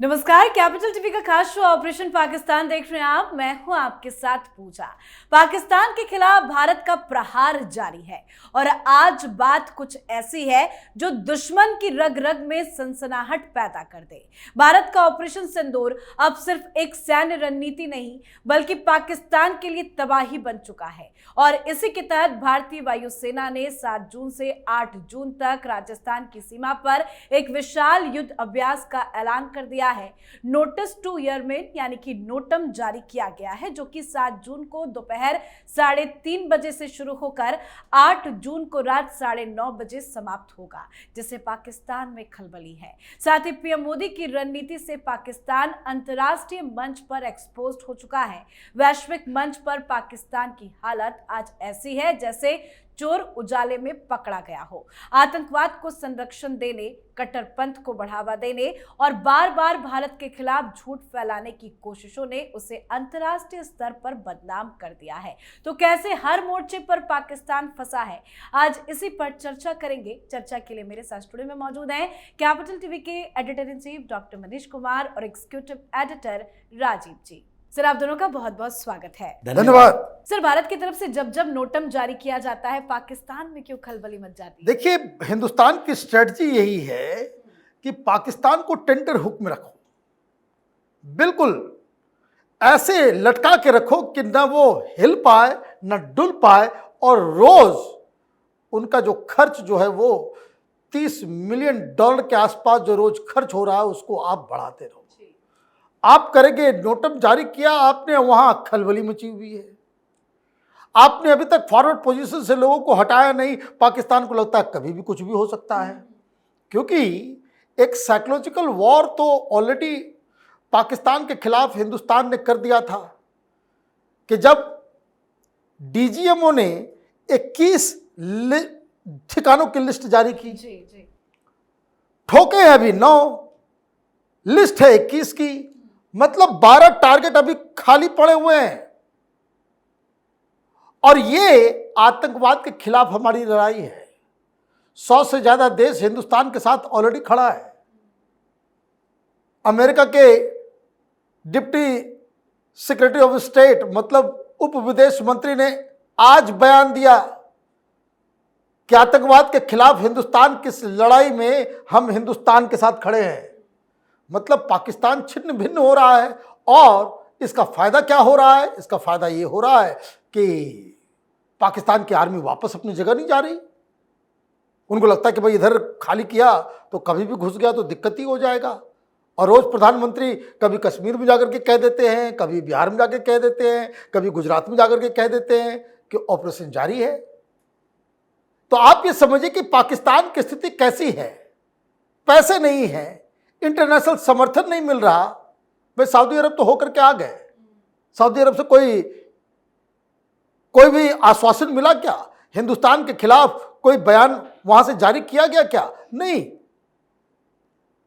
नमस्कार, capital TV का खास शो ऑपरेशन पाकिस्तान देख रहे हैं आप। मैं हूं आपके साथ पूजा। पाकिस्तान के खिलाफ भारत का प्रहार जारी है और आज बात कुछ ऐसी है जो दुश्मन की रग रग में सनसनाहट पैदा कर दे। भारत का ऑपरेशन सिंदूर अब सिर्फ एक सैन्य रणनीति नहीं बल्कि पाकिस्तान के लिए तबाही बन चुका है और इसी के तहत भारतीय वायुसेना ने 7 जून से 8 जून तक राजस्थान की सीमा पर एक विशाल युद्ध अभ्यास का ऐलान कर दिया है। नोटिस टू एयरमेन यानी कि नोटम जारी किया गया है जो कि 7 जून को दोपहर 3:30 बजे से शुरू होकर 8 जून को रात 9:30 बजे समाप्त होगा, जिससे पाकिस्तान में खलबली है। साथ ही पीएम मोदी की रणनीति से पाकिस्तान अंतर्राष्ट्रीय मंच पर एक्सपोज्ड हो चुका है। वैश्विक मंच पर पाकिस्तान की हालत आज ऐसी है जैसे चोर उजाले में पकड़ा गया हो। आतंकवाद को संरक्षण देने, कट्टरपंथ को बढ़ावा देने और बार बार भारत के खिलाफ झूठ फैलाने की कोशिशों ने उसे अंतर्राष्ट्रीय स्तर पर बदनाम कर दिया है। तो कैसे हर मोर्चे पर पाकिस्तान फंसा है, आज इसी पर चर्चा करेंगे। चर्चा के लिए मेरे साथ स्टूडियो में मौजूद हैं कैपिटल टीवी के editor in chief doctor Manish Kumar और एग्जीक्यूटिव एडिटर राजीव जी। सर, आप दोनों का बहुत बहुत स्वागत है। धन्यवाद। सर, भारत की तरफ से जब जब नोटम जारी किया जाता है पाकिस्तान में क्यों खलबली मच जाती है? देखिए, हिंदुस्तान की स्ट्रेटजी यही है कि पाकिस्तान को टेंटर हुक में रखो, बिल्कुल ऐसे लटका के रखो कि ना वो हिल पाए ना डुल पाए और रोज उनका जो खर्च जो है वो $30 मिलियन के आसपास जो रोज खर्च हो रहा है उसको आप बढ़ाते रहो। आप करेंगे, नोटम जारी किया आपने, वहां खलबली मची हुई है। आपने अभी तक फॉरवर्ड पोजीशन से लोगों को हटाया नहीं। पाकिस्तान को लगता है कभी भी कुछ भी हो सकता है, क्योंकि एक साइकोलॉजिकल वॉर तो ऑलरेडी पाकिस्तान के खिलाफ हिंदुस्तान ने कर दिया था कि जब डीजीएमओ ने 21 ठिकानों की लिस्ट जारी की। ठोके हैं अभी 9, लिस्ट है 21 की, मतलब 12 टारगेट अभी खाली पड़े हुए हैं। और ये आतंकवाद के खिलाफ हमारी लड़ाई है। 100 से ज्यादा देश हिंदुस्तान के साथ ऑलरेडी खड़ा है। अमेरिका के डिप्टी सेक्रेटरी ऑफ स्टेट मतलब उप विदेश मंत्री ने आज बयान दिया कि आतंकवाद के खिलाफ हिंदुस्तान की लड़ाई में हम हिंदुस्तान के साथ खड़े हैं। मतलब पाकिस्तान छिन्न भिन्न हो रहा है और इसका फायदा क्या हो रहा है? इसका फायदा ये हो रहा है कि पाकिस्तान की आर्मी वापस अपनी जगह नहीं जा रही। उनको लगता है कि भाई इधर खाली किया तो कभी भी घुस गया तो दिक्कत ही हो जाएगा। और रोज प्रधानमंत्री कभी कश्मीर में जाकर के कह देते हैं, कभी बिहार में जाकर कह देते हैं, कभी गुजरात में जाकर के कह देते हैं कि ऑपरेशन जारी है। तो आप ये समझिए कि पाकिस्तान की स्थिति कैसी है। पैसे नहीं है, इंटरनेशनल समर्थन नहीं मिल रहा। भाई सऊदी अरब तो होकर के आ गए, सऊदी अरब से कोई भी आश्वासन मिला क्या? हिंदुस्तान के खिलाफ कोई बयान वहां से जारी किया गया क्या? नहीं।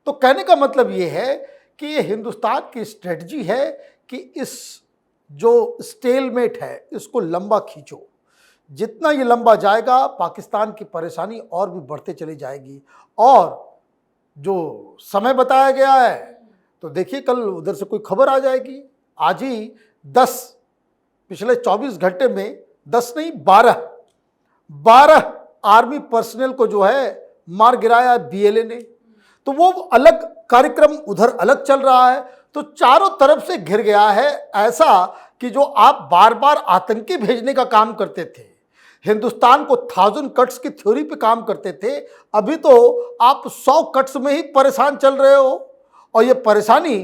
तो कहने का मतलब यह है कि ये हिंदुस्तान की स्ट्रेटजी है कि इस जो स्टेलमेट है इसको लंबा खींचो। जितना ये लंबा जाएगा पाकिस्तान की परेशानी और भी बढ़ते चली जाएगी। और जो समय बताया गया है तो देखिए, कल उधर से कोई खबर आ जाएगी। आज ही पिछले 24 घंटे में 10 नहीं 12 आर्मी पर्सनल को जो है मार गिराया बीएलए ने। तो वो अलग कार्यक्रम उधर अलग चल रहा है। तो चारों तरफ से घिर गया है। ऐसा कि जो आप बार बार आतंकी भेजने का काम करते थे, हिंदुस्तान को 1000 कट्स की थ्योरी पे काम करते थे, अभी तो आप 100 कट्स में ही परेशान चल रहे हो और ये परेशानी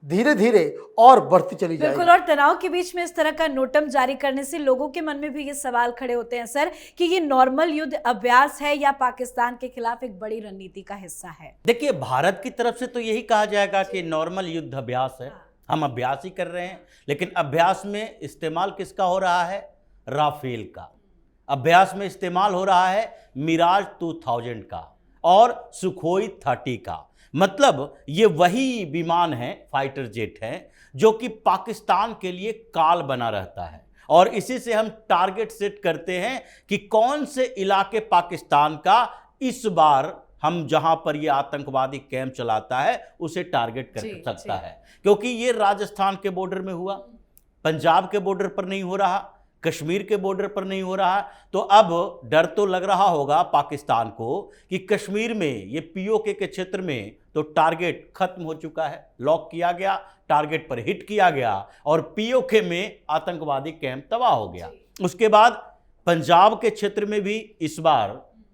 धीरे धीरे और बढ़ती चली जाएगी। बिल्कुल। और तनाव के बीच में इस तरह का नोटम जारी करने से लोगों के मन में भी ये सवाल खड़े होते हैं सर कि ये नॉर्मल युद्ध अभ्यास है या पाकिस्तान के खिलाफ एक बड़ी रणनीति का हिस्सा है। देखिए, भारत की तरफ से तो यही कहा जाएगा कि नॉर्मल युद्ध अभ्यास है, हम अभ्यास ही कर रहे हैं। लेकिन अभ्यास में इस्तेमाल किसका हो रहा है? राफेल का। अभ्यास में इस्तेमाल हो रहा है मिराज 2000 का और सुखोई 30 का। मतलब ये वही विमान है, फाइटर जेट हैं, जो कि पाकिस्तान के लिए काल बना रहता है और इसी से हम टारगेट सेट करते हैं कि कौन से इलाके पाकिस्तान का इस बार हम जहां पर ये आतंकवादी कैंप चलाता है उसे टारगेट कर जी, सकता जी। है, क्योंकि ये राजस्थान के बॉर्डर में हुआ, पंजाब के बॉर्डर पर नहीं हो रहा, कश्मीर के बॉर्डर पर नहीं हो रहा। तो अब डर तो लग रहा होगा पाकिस्तान को कि कश्मीर में ये पीओके के क्षेत्र में तो टारगेट खत्म हो चुका है, लॉक किया गया, टारगेट पर हिट किया गया और पीओके में आतंकवादी कैंप तबाह हो गया। उसके बाद पंजाब के क्षेत्र में भी इस बार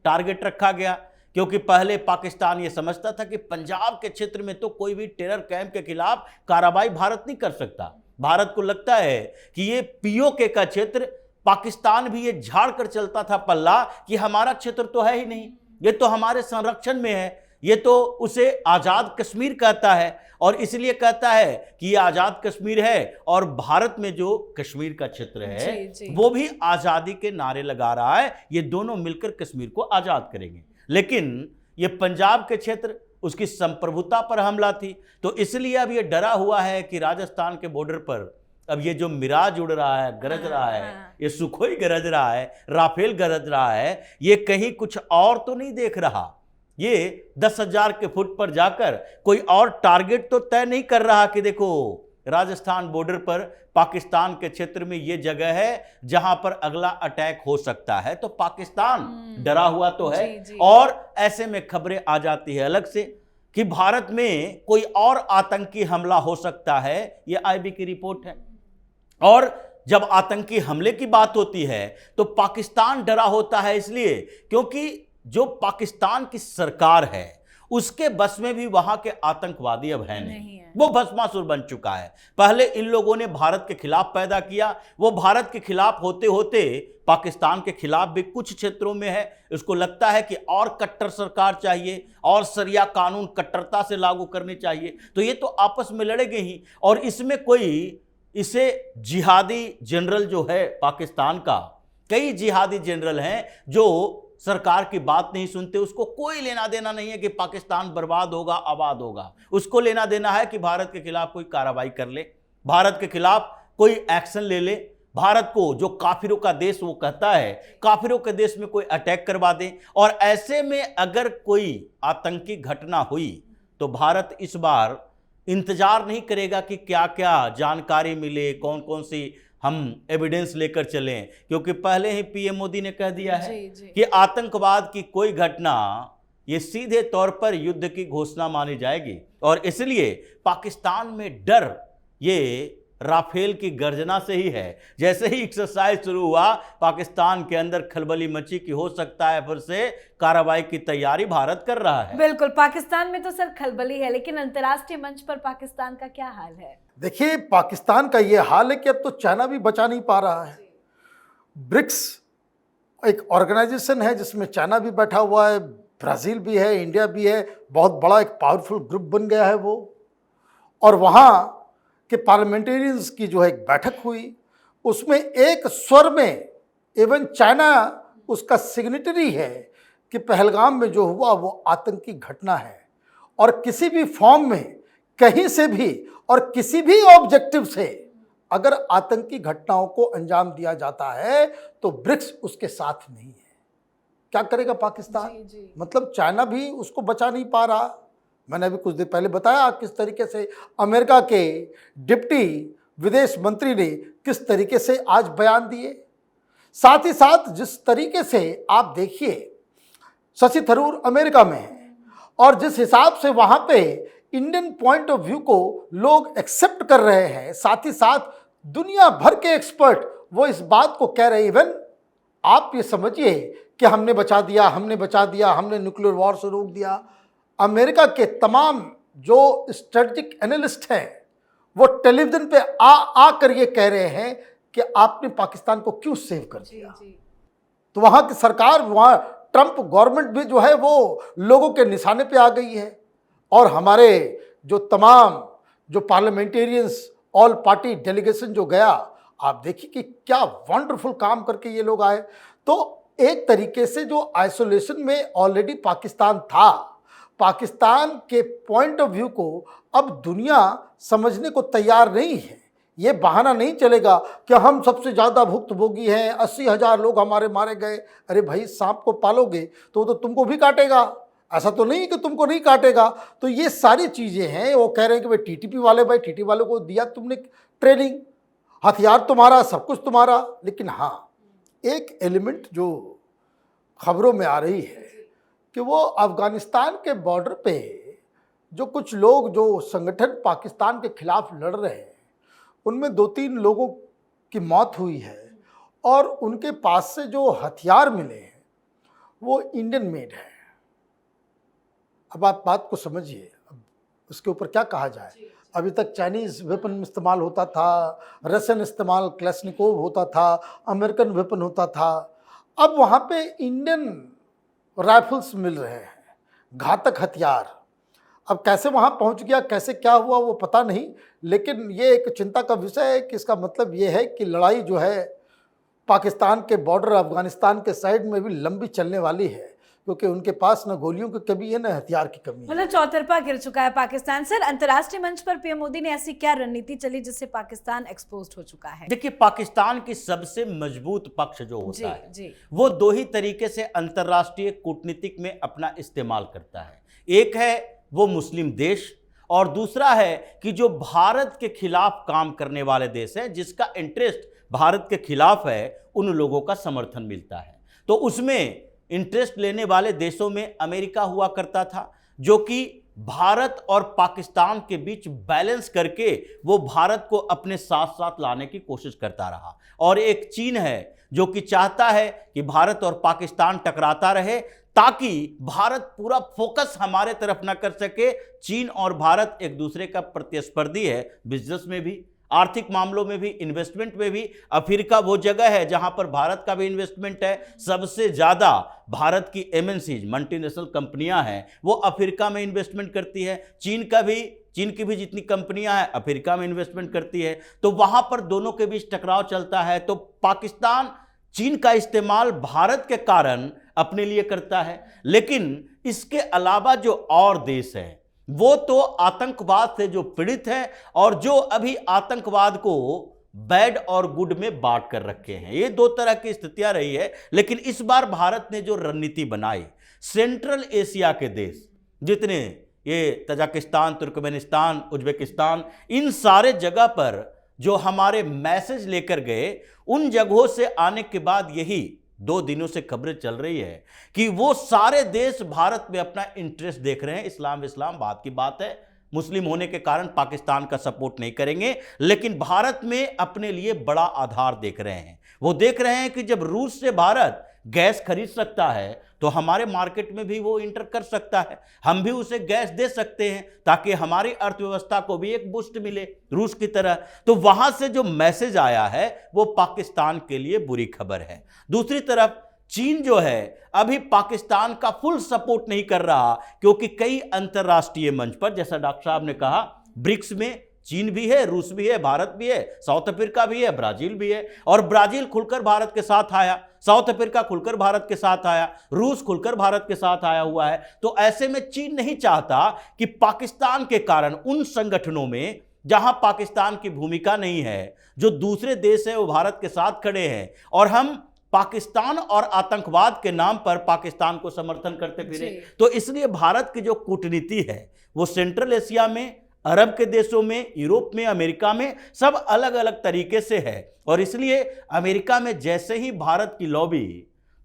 टारगेट रखा गया, क्योंकि पहले पाकिस्तान ये समझता था कि पंजाब के क्षेत्र में तो कोई भी टेरर कैंप के खिलाफ कार्रवाई भारत नहीं कर सकता। भारत को लगता है कि ये पीओके का क्षेत्र, पाकिस्तान भी ये झाड़ कर चलता था पल्ला कि हमारा क्षेत्र तो है ही नहीं, ये तो हमारे संरक्षण में है, ये तो उसे आज़ाद कश्मीर कहता है और इसलिए कहता है कि ये आज़ाद कश्मीर है और भारत में जो कश्मीर का क्षेत्र है जी, जी। वो भी आज़ादी के नारे लगा रहा है, ये दोनों मिलकर कश्मीर को आज़ाद करेंगे। लेकिन ये पंजाब के क्षेत्र, उसकी संप्रभुता पर हमला थी, तो इसलिए अब ये डरा हुआ है कि राजस्थान के बॉर्डर पर अब ये जो मिराज उड़ रहा है, गरज रहा है, ये सुखोई गरज रहा है, राफेल गरज रहा है, ये कहीं कुछ और तो नहीं देख रहा, ये 10,000 के फुट पर जाकर कोई और टारगेट तो तय नहीं कर रहा कि देखो राजस्थान बॉर्डर पर पाकिस्तान के क्षेत्र में ये जगह है जहां पर अगला अटैक हो सकता है। तो पाकिस्तान डरा हुआ तो है जी, जी। और ऐसे में खबरें आ जाती है अलग से कि भारत में कोई और आतंकी हमला हो सकता है, ये आईबी की रिपोर्ट है। और जब आतंकी हमले की बात होती है तो पाकिस्तान डरा होता है, इसलिए क्योंकि जो पाकिस्तान की सरकार है उसके बस में भी वहां के आतंकवादी अब है नहीं है। वो भस्मासुर बन चुका है। पहले इन लोगों ने भारत के खिलाफ पैदा किया, वो भारत के खिलाफ होते होते पाकिस्तान के खिलाफ भी कुछ क्षेत्रों में है, उसको लगता है कि और कट्टर सरकार चाहिए और सरिया कानून कट्टरता से लागू करने चाहिए, तो ये तो आपस में लड़ेंगे ही। और इसमें कोई इसे जिहादी जनरल जो है पाकिस्तान का, कई जिहादी जनरल हैं जो सरकार की बात नहीं सुनते, उसको कोई लेना देना नहीं है कि पाकिस्तान बर्बाद होगा आबाद होगा, उसको लेना देना है कि भारत के खिलाफ कोई कार्रवाई कर ले, भारत के खिलाफ कोई एक्शन ले ले, भारत को जो काफिरों का देश वो कहता है, काफिरों के देश में कोई अटैक करवा दे। और ऐसे में अगर कोई आतंकी घटना हुई तो भारत इस बार इंतजार नहीं करेगा कि क्या क्या जानकारी मिले, कौन कौन सी हम एविडेंस लेकर चलें, क्योंकि पहले ही पीएम मोदी ने कह दिया है जी, जी। कि आतंकवाद की कोई घटना ये सीधे तौर पर युद्ध की घोषणा मानी जाएगी। और इसलिए पाकिस्तान में डर ये राफेल की गर्जना से ही है। जैसे ही एक्सरसाइज शुरू हुआ पाकिस्तान के अंदर खलबली मची कि हो सकता है फिर से कार्रवाई की तैयारी भारत कर रहा है। बिल्कुल, पाकिस्तान में तो सर खलबली है, लेकिन अंतर्राष्ट्रीय मंच पर पाकिस्तान का क्या हाल है? देखिए, पाकिस्तान का ये हाल है कि अब तो चाइना भी बचा नहीं पा रहा है। ब्रिक्स एक ऑर्गेनाइजेशन है जिसमें चाइना भी बैठा हुआ है, ब्राज़ील भी है, इंडिया भी है, बहुत बड़ा एक पावरफुल ग्रुप बन गया है वो। और वहाँ कि पार्लियामेंटेरियंस की जो है एक बैठक हुई, उसमें एक स्वर में इवन चाइना उसका सिग्नेटरी है कि पहलगाम में जो हुआ वो आतंकी घटना है और किसी भी फॉर्म में कहीं से भी और किसी भी ऑब्जेक्टिव से अगर आतंकी घटनाओं को अंजाम दिया जाता है तो ब्रिक्स उसके साथ नहीं है। क्या करेगा पाकिस्तान? जी, जी। मतलब चाइना भी उसको बचा नहीं पा रहा। मैंने अभी कुछ देर पहले बताया किस तरीके से अमेरिका के डिप्टी विदेश मंत्री ने किस तरीके से आज बयान दिए। साथ ही साथ जिस तरीके से आप देखिए शशि थरूर अमेरिका में है और जिस हिसाब से वहाँ पे इंडियन पॉइंट ऑफ व्यू को लोग एक्सेप्ट कर रहे हैं, साथ ही साथ दुनिया भर के एक्सपर्ट वो इस बात को कह रहे हैं, इवन आप ये समझिए कि हमने बचा दिया, हमने बचा दिया, हमने न्यूक्लियर वॉर से रोक दिया। अमेरिका के तमाम जो स्ट्रेटजिक एनालिस्ट हैं वो टेलीविजन पे आ कर ये कह रहे हैं कि आपने पाकिस्तान को क्यों सेव कर दिया। जी। तो वहाँ की सरकार, वहाँ ट्रंप गवर्नमेंट भी जो है वो लोगों के निशाने पे आ गई है। और हमारे जो तमाम जो पार्लियामेंटेरियंस ऑल पार्टी डेलीगेशन जो गया, आप देखिए कि क्या वंडरफुल काम करके ये लोग आए। तो एक तरीके से जो आइसोलेशन में ऑलरेडी पाकिस्तान था, पाकिस्तान के पॉइंट ऑफ व्यू को अब दुनिया समझने को तैयार नहीं है। ये बहाना नहीं चलेगा कि हम सबसे ज़्यादा भुक्तभोगी हैं, 80,000 लोग हमारे मारे गए। अरे भाई, सांप को पालोगे तो वो तो तुमको भी काटेगा। ऐसा तो नहीं कि तुमको नहीं काटेगा। तो ये सारी चीज़ें हैं। वो कह रहे हैं कि भाई टीटीपी वाले, भाई टीटी वालों को दिया तुमने ट्रेनिंग, हथियार तुम्हारा, सब कुछ तुम्हारा। लेकिन हाँ, एक एलिमेंट जो खबरों में आ रही है कि वो अफगानिस्तान के बॉर्डर पे जो कुछ लोग जो संगठन पाकिस्तान के खिलाफ लड़ रहे हैं, उनमें 2-3 लोगों की मौत हुई है और उनके पास से जो हथियार मिले हैं वो इंडियन मेड है। अब आप बात को समझिए, अब उसके ऊपर क्या कहा जाए। अभी तक चाइनीज़ वेपन इस्तेमाल होता था, रशियन इस्तेमाल क्लैशनिकोव होता था, अमेरिकन वेपन होता था। अब वहाँ पे इंडियन राइफल्स मिल रहे हैं, घातक हथियार। अब कैसे वहाँ पहुँच गया, कैसे क्या हुआ वो पता नहीं, लेकिन ये एक चिंता का विषय है कि इसका मतलब ये है कि लड़ाई जो है पाकिस्तान के बॉर्डर अफगानिस्तान के साइड में भी लंबी चलने वाली है, क्योंकि उनके पास न गोलियों की कमी है न हथियार की कमी है। मतलब चौतरफा गिर चुका है पाकिस्तान। सर, अंतर्राष्ट्रीय मंच पर पीएम मोदी ने ऐसी क्या रणनीति चली जिससे पाकिस्तान एक्सपोज्ड हो चुका है? देखिए, पाकिस्तान की सबसे मजबूत पक्ष जो होता है जी। वो 2 ही तरीके से अंतर्राष्ट्रीय कूटनीतिक में अपना इस्तेमाल करता है। एक है वो मुस्लिम देश, और दूसरा है कि जो भारत के खिलाफ काम करने वाले देश हैं, जिसका इंटरेस्ट भारत के खिलाफ है, उन लोगों का समर्थन मिलता है। तो उसमें इंटरेस्ट लेने वाले देशों में अमेरिका हुआ करता था, जो कि भारत और पाकिस्तान के बीच बैलेंस करके वो भारत को अपने साथ साथ लाने की कोशिश करता रहा। और एक चीन है जो कि चाहता है कि भारत और पाकिस्तान टकराता रहे, ताकि भारत पूरा फोकस हमारे तरफ ना कर सके। चीन और भारत एक दूसरे का प्रतिस्पर्धी है, बिजनेस में भी, आर्थिक मामलों में भी, इन्वेस्टमेंट में भी। अफ्रीका वो जगह है जहां पर भारत का भी इन्वेस्टमेंट है। सबसे ज़्यादा भारत की एमएनसीज, मल्टीनेशनल कंपनियां हैं, वो अफ्रीका में इन्वेस्टमेंट करती है। चीन की भी जितनी कंपनियां हैं अफ्रीका में इन्वेस्टमेंट करती है। तो वहां पर दोनों के बीच टकराव चलता है। तो पाकिस्तान चीन का इस्तेमाल भारत के कारण अपने लिए करता है, लेकिन इसके अलावा जो और देश हैं वो तो आतंकवाद से जो पीड़ित है और जो अभी आतंकवाद को बैड और गुड में बांट कर रखे हैं। ये 2 तरह की स्थितियां रही है। लेकिन इस बार भारत ने जो रणनीति बनाई, सेंट्रल एशिया के देश जितने, ये तजाकिस्तान, तुर्कमेनिस्तान, उज्बेकिस्तान, इन सारे जगह पर जो हमारे मैसेज लेकर गए, उन जगहों से आने के बाद यही 2 दिनों से खबरें चल रही है कि वो सारे देश भारत में अपना इंटरेस्ट देख रहे हैं। इस्लाम बात की बात है, मुस्लिम होने के कारण पाकिस्तान का सपोर्ट नहीं करेंगे, लेकिन भारत में अपने लिए बड़ा आधार देख रहे हैं। वो देख रहे हैं कि जब रूस से भारत गैस खरीद सकता है तो हमारे मार्केट में भी वो इंटर कर सकता है, हम भी उसे गैस दे सकते हैं ताकि हमारी अर्थव्यवस्था को भी एक बूस्ट मिले रूस की तरह। तो वहां से जो मैसेज आया है वो पाकिस्तान के लिए बुरी खबर है। दूसरी तरफ चीन जो है अभी पाकिस्तान का फुल सपोर्ट नहीं कर रहा, क्योंकि कई अंतर्राष्ट्रीय मंच पर, जैसा डॉक्टर साहब ने कहा, ब्रिक्स में चीन भी है, रूस भी है, भारत भी है, साउथ अफ्रीका भी है, ब्राजील भी है। और ब्राजील खुलकर भारत के साथ आया, साउथ अफ्रीका खुलकर भारत के साथ आया, रूस खुलकर भारत के साथ आया हुआ है। तो ऐसे में चीन नहीं चाहता कि पाकिस्तान के कारण उन संगठनों में जहां पाकिस्तान की भूमिका नहीं है, जो दूसरे देश है वो भारत के साथ खड़े हैं, और हम पाकिस्तान और आतंकवाद के नाम पर पाकिस्तान को समर्थन करते फिरे। तो इसलिए भारत की जो कूटनीति है वो सेंट्रल एशिया में, अरब के देशों में, यूरोप में, अमेरिका में, सब अलग अलग तरीके से है। और इसलिए अमेरिका में जैसे ही भारत की लॉबी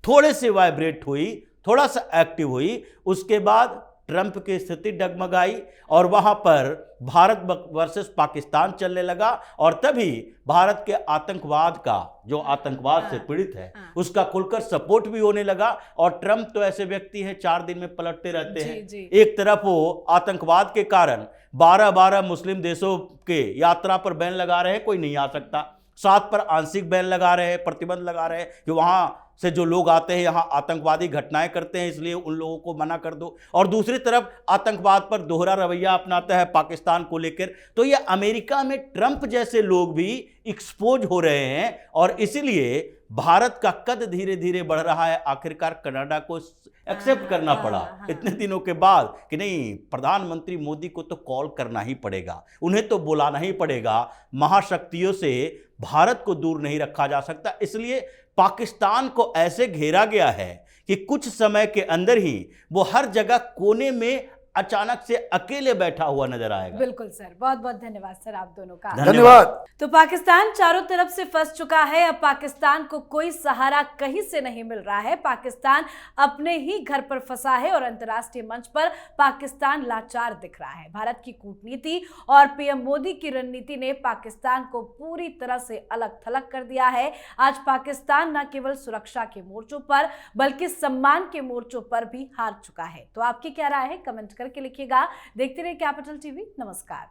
थोड़े से वाइब्रेट हुई, थोड़ा सा एक्टिव हुई, उसके बाद ट्रंप की स्थिति डगमगाई और वहां पर भारत वर्सेस पाकिस्तान चलने लगा। और तभी भारत के आतंकवाद का, जो आतंकवाद से पीड़ित है, उसका खुलकर सपोर्ट भी होने लगा। और ट्रंप तो ऐसे व्यक्ति हैं 4 दिन में पलटते रहते हैं। एक तरफ वो आतंकवाद के कारण 12 मुस्लिम देशों के यात्रा पर बैन लगा रहे हैं, कोई नहीं आ सकता। 7 पर आंशिक बैन लगा रहे हैं, प्रतिबंध लगा रहे हैं कि वहां से जो लोग आते हैं यहाँ आतंकवादी घटनाएं करते हैं, इसलिए उन लोगों को मना कर दो। और दूसरी तरफ आतंकवाद पर दोहरा रवैया अपनाता है पाकिस्तान को लेकर। तो ये अमेरिका में ट्रंप जैसे लोग भी एक्सपोज हो रहे हैं और इसीलिए भारत का कद धीरे धीरे बढ़ रहा है। आखिरकार कनाडा को एक्सेप्ट करना पड़ा इतने दिनों के बाद कि नहीं, प्रधानमंत्री मोदी को तो कॉल करना ही पड़ेगा, उन्हें तो बुलाना ही पड़ेगा। महाशक्तियों से भारत को दूर नहीं रखा जा सकता। इसलिए पाकिस्तान को ऐसे घेरा गया है कि कुछ समय के अंदर ही वो हर जगह कोने में अचानक से अकेले बैठा हुआ नजर आएगा। बिल्कुल सर, बहुत बहुत धन्यवाद सर आप दोनों का। धन्यवाद। तो पाकिस्तान चारों तरफ से फंस चुका है। अब पाकिस्तान को कोई सहारा कहीं से नहीं मिल रहा है। पाकिस्तान अपने ही घर पर फंसा है और अंतर्राष्ट्रीय मंच पर पाकिस्तान लाचार दिख रहा है। भारत की कूटनीति और पीएम मोदी की रणनीति ने पाकिस्तान को पूरी तरह से अलग थलग कर दिया है। आज पाकिस्तान न केवल सुरक्षा के मोर्चों पर बल्कि सम्मान के मोर्चों पर भी हार चुका है। तो आपकी क्या राय है, कमेंट करके लिखिएगा। देखते रहिए कैपिटल टीवी। नमस्कार।